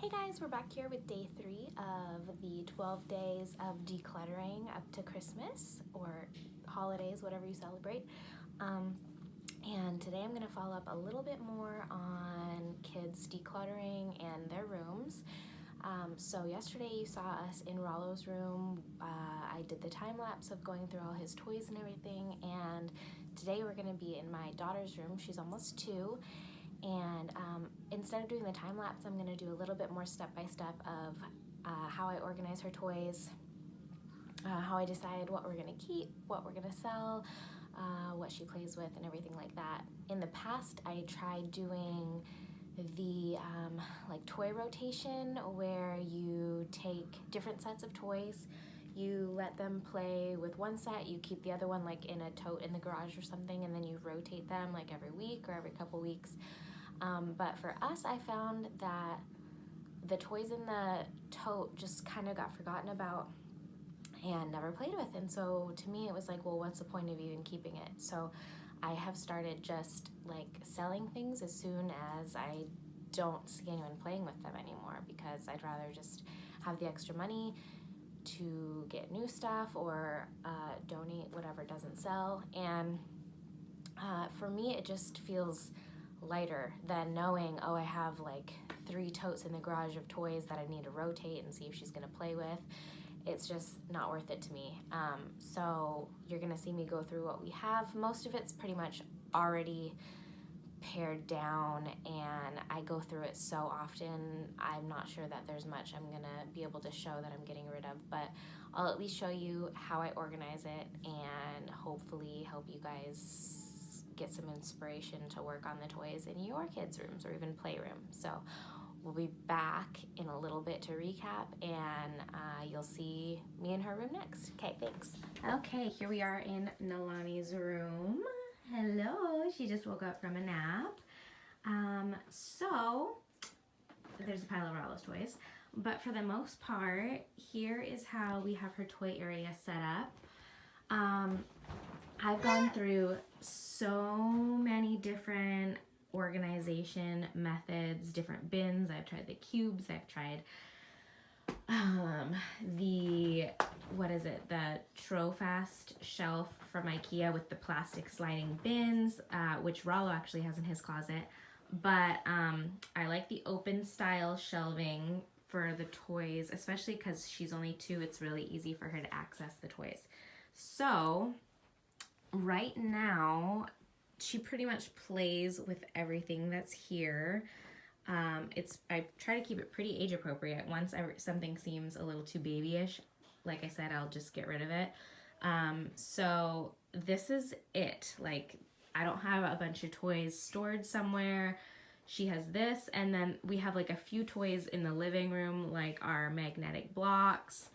Hey guys, we're back here with day 3 of the 12 days of decluttering up to Christmas or holidays, whatever you celebrate. And today I'm going to follow up a little bit more on kids decluttering and their rooms. So yesterday you saw us in Rollo's room. I did the time lapse of going through all his toys and everything, and today we're going to be in my daughter's room. She's almost 2. And instead of doing the time lapse, I'm going to do a little bit more step-by-step of how I organize her toys, how I decide what we're going to keep, what we're going to sell, what she plays with, and everything like that. In the past, I tried doing the like toy rotation, where you take different sets of toys, you let them play with one set, you keep the other one like in a tote in the garage or something, and then you rotate them like every week or every couple weeks. But for us, I found that the toys in the tote just kind of got forgotten about and never played with. And so to me, it was like, well, what's the point of even keeping it? So I have started just like selling things as soon as I don't see anyone playing with them anymore, because I'd rather just have the extra money to get new stuff or donate whatever doesn't sell. And for me, it just feels lighter than knowing, oh, I have like 3 totes in the garage of toys that I need to rotate and see if she's gonna play with. It's just not worth it to me. So you're gonna see me go through what we have. Most of it's pretty much already pared down, and I go through it so often, I'm not sure that there's much I'm gonna be able to show that I'm getting rid of, but I'll at least show you how I organize it and hopefully help you guys get some inspiration to work on the toys in your kids' rooms or even playroom. So we'll be back in a little bit to recap, and you'll see me in her room next. Okay, thanks. Okay, here we are in Nalani's room. Hello, she just woke up from a nap. So there's a pile of Rollo's toys, but for the most part, here is how we have her toy area set up. I've gone through so many different organization methods, different bins. I've tried the cubes, I've tried the Trofast shelf from IKEA with the plastic sliding bins, which Rollo actually has in his closet. But I like the open style shelving for the toys, especially because she's only 2. It's really easy for her to access the toys. So right now, she pretty much plays with everything that's here. I try to keep it pretty age appropriate. Once something seems a little too babyish, like I said, I'll just get rid of it. So this is it. Like, I don't have a bunch of toys stored somewhere. She has this, and then we have like a few toys in the living room, like our magnetic blocks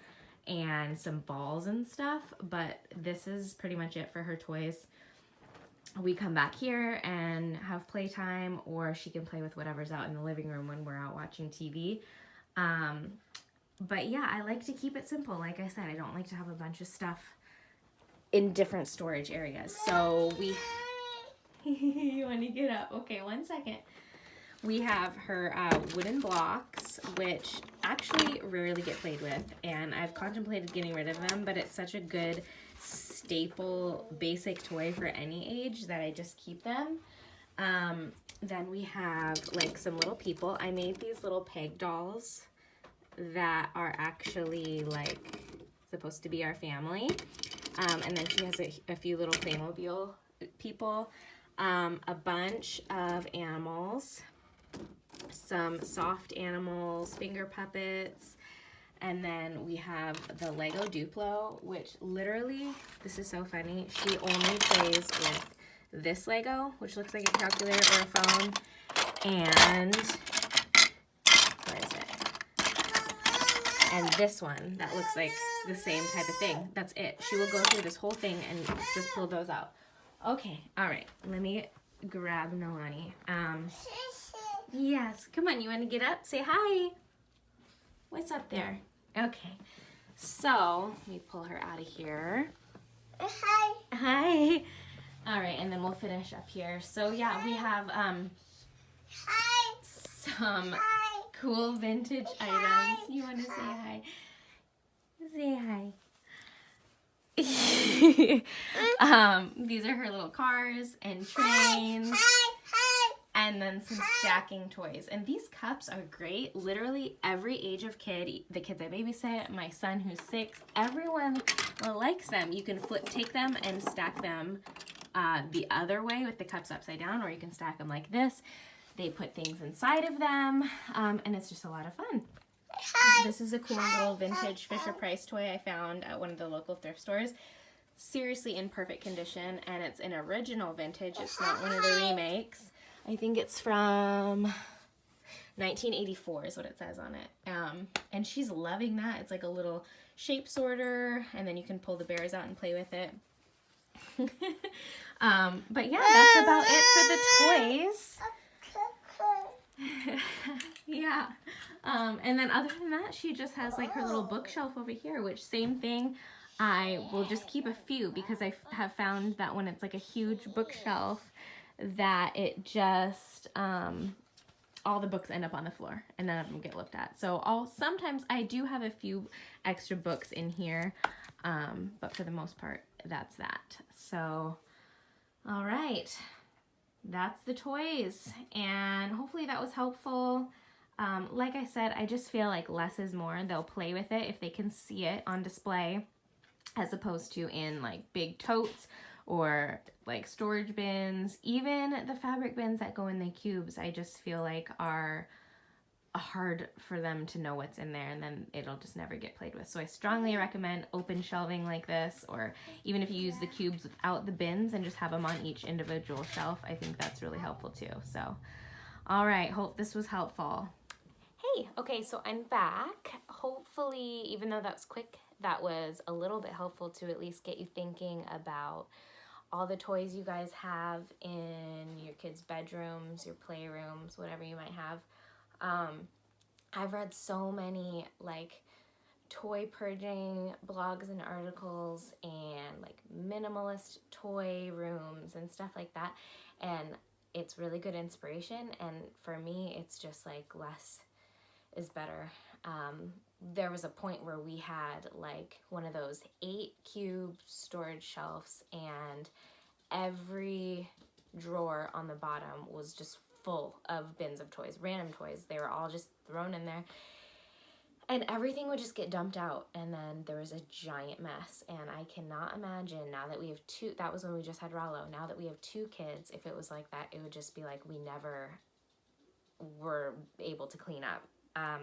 and some balls and stuff, but this is pretty much it for her toys. We come back here and have playtime, or she can play with whatever's out in the living room when we're out watching TV. But yeah, I like to keep it simple. Like I said, I don't like to have a bunch of stuff in different storage areas. So we... You want to get up? Okay, 1 second. We have her wooden blocks, which actually rarely get played with, and I've contemplated getting rid of them, but it's such a good staple basic toy for any age that I just keep them. Then we have like some little people. I made these little peg dolls that are actually like supposed to be our family. And then she has a few little Playmobil people, a bunch of animals, some soft animals, finger puppets, and then we have the Lego Duplo, which literally, this is so funny, she only plays with this Lego, which looks like a calculator or a phone, and where is it? And this one that looks like the same type of thing. That's it. She will go through this whole thing and just pull those out. Okay, all right, let me grab Nalani. Yes, come on, you want to get up? Say hi. What's up there? Okay, so let me pull her out of here. Hi. Hi. All right, and then we'll finish up here. So yeah, we have Hi. some Hi. cool vintage items. You want to say hi? Say hi. These are her little cars and trains. And then some stacking toys. And these cups are great. Literally every age of kid, the kids I babysit, my son who's 6, everyone likes them. You can take them and stack them the other way with the cups upside down, or you can stack them like this. They put things inside of them, and it's just a lot of fun. This is a cool little vintage Fisher-Price toy I found at one of the local thrift stores. Seriously in perfect condition, and it's an original vintage. It's not one of the remakes. I think it's from 1984 is what it says on it. And she's loving that. It's like a little shape sorter, and then you can pull the bears out and play with it. But yeah, that's about it for the toys. Yeah. And then other than that, she just has like her little bookshelf over here, which same thing. I will just keep a few because I have found that when it's like a huge bookshelf, that it just, all the books end up on the floor and none of them get looked at. So sometimes I do have a few extra books in here, but for the most part, that's that. So, all right, that's the toys, and hopefully that was helpful. Like I said, I just feel like less is more. They'll play with it if they can see it on display, as opposed to in like big totes or like storage bins. Even the fabric bins that go in the cubes, I just feel like are hard for them to know what's in there, and then it'll just never get played with. So I strongly recommend open shelving like this, or even if you use the cubes without the bins and just have them on each individual shelf, I think that's really helpful too. So, all right, hope this was helpful. Hey, okay, so I'm back. Hopefully, even though that was quick, that was a little bit helpful to at least get you thinking about all the toys you guys have in your kids' bedrooms, your playrooms, whatever you might have. I've read so many like toy purging blogs and articles and like minimalist toy rooms and stuff like that, and it's really good inspiration. And for me, it's just like less is better. There was a point where we had like one of those 8-cube storage shelves, and every drawer on the bottom was just full of bins of toys, random toys. They were all just thrown in there, and everything would just get dumped out, and then there was a giant mess. And I cannot imagine now that we have 2, that was when we just had Rollo, now that we have 2 kids, if it was like that, it would just be like we never were able to clean up.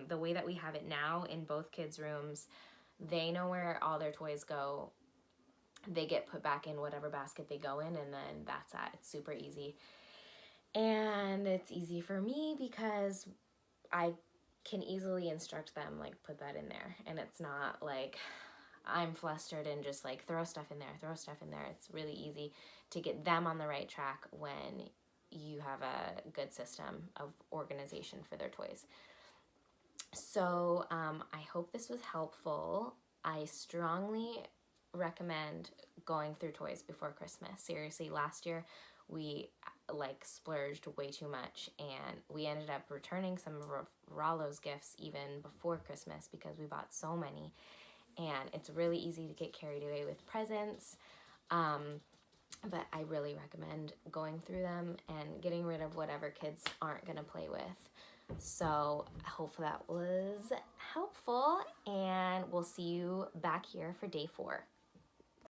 The way that we have it now in both kids' rooms, they know where all their toys go. They get put back in whatever basket they go in, and then that's that. It's super easy. And it's easy for me because I can easily instruct them, like, put that in there. And it's not like I'm flustered and just like throw stuff in there, throw stuff in there. It's really easy to get them on the right track when you have a good system of organization for their toys. So I hope this was helpful. I strongly recommend going through toys before Christmas. Seriously, last year we like splurged way too much, and we ended up returning some of Rollo's gifts even before Christmas because we bought so many, and it's really easy to get carried away with presents. But I really recommend going through them and getting rid of whatever kids aren't going to play with. So hopefully that was helpful, and we'll see you back here for day 4.